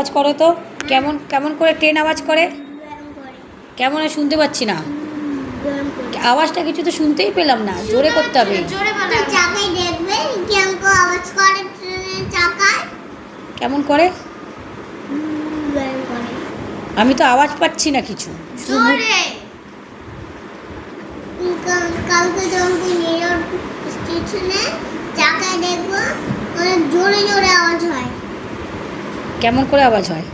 আওয়াজ করো তো। কেমন কেমন করে ট্রেন আওয়াজ করে? কেমন শুনতে পাচ্ছি না আওয়াজটা, কিছু তো শুনতেই পেলাম না। জোরে করতে হবে। কেমন করে? আমি তো আওয়াজ পাচ্ছি না কিছু। কালকে যখন স্টেশনে চাকায় দেখবো জোরে জোরে আওয়াজ হয়। কেমন করে আওয়াজ হয়?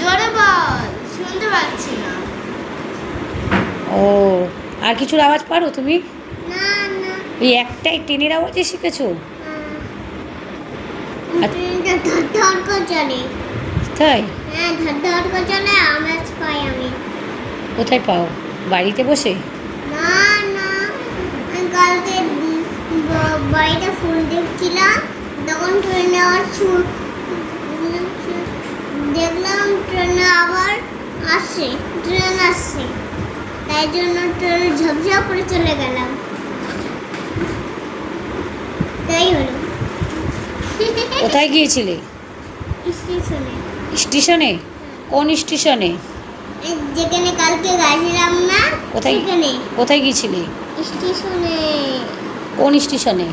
জোরে বল, শুনতে পাচ্ছি না। ও, আর কিছুর আওয়াজ পারো তুমি? না না, এই একটাই ট্রেনের আওয়াজই শিখেছো? ট্রেনটা ধর ধর করে চলে। তাই? হ্যাঁ, ধর ধর করে চলে, আওয়াজ পাই আমি। কোথায় পাও? বাড়িতে বসে? না না, আমি কালকে বাড়িতে ফোন দেখছিলাম, তখন ট্রেনে আওয়াজ দেখলাম, ট্রেনে আবার আসছে, ট্রেন আসছে, তাই জন্য ট্রেনে ঝপঝপ করে চলে গেলাম। তাই হলো। কোথায় গিয়েছিলে? স্টেশনে। স্টেশনে? কোন স্টেশনে? যেখানে কালকে গেছিলাম না, কোথায়? সেখানে। কোথায় গিয়েছিলে? স্টেশনে। কোন স্টেশনে?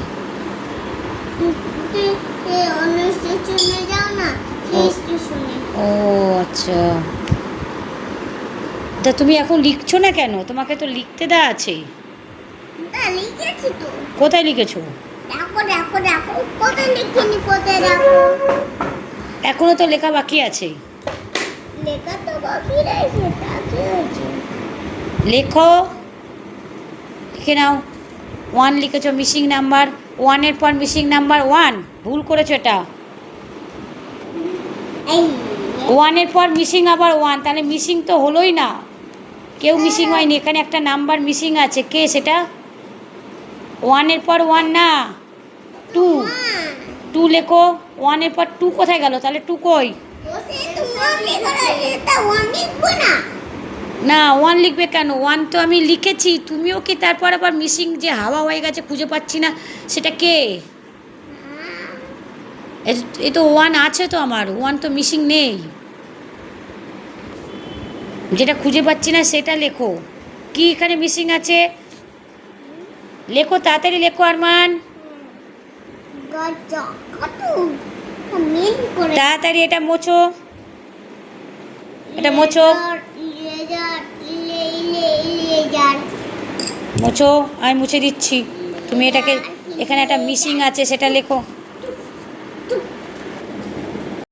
অন্য স্টেশনে যাও না, সেই স্টেশনে। ও আচ্ছা। তা তুমি এখন লিখছো না কেন? তোমাকে তো লিখতে দেওয়া আছে। না, লিখেছি তো। কোথায় লিখেছো? দেখো দেখো দেখো, কোথায় লিখিনি, কোথায় দেখো। এখনো তো লেখা বাকি আছে। লেখা তো বাকি রয়েছে, তা কি হয়েছে? লেখো, লিখে নাও। 1 লিখেছো, মিসিং নাম্বার 1-এর পর মিসিং নাম্বার 1, ভুল করেছো এটা। এই 1-এর পর মিসিং আবার 1, তাহলে মিসিং তো হলোই না। কেউ মিসিং হয়নি, এখানে একটা নাম্বার মিসিং আছে। কে সেটা? 1-এর পর 1 না, 2। 2 লেখো। 1-এর পর 2 কোথায় গেল? তাহলে 2 কই? না, 1 লিখবে কেন? 1 তো আমি লিখেছি, তুমিও কি তারপর আবার মিসিং যে হাওয়া হয়ে গেছে খুঁজে পাচ্ছি না, সেটা কে? এই তো 1 আছে তো, আমার 1 তো মিসিং নেই। যেটা খুঁজে পাচ্ছি না সেটা লেখো। কি এখানে মিসিং আছে? লেখো, তাড়াতাড়ি লেখো আরমান, তাড়াতাড়ি এটা মোছো, এটা মোছো, মোছো। আমি মুছে দিচ্ছি। তুমি এটাকে, এখানে একটা মিসিং আছে, সেটা লেখো।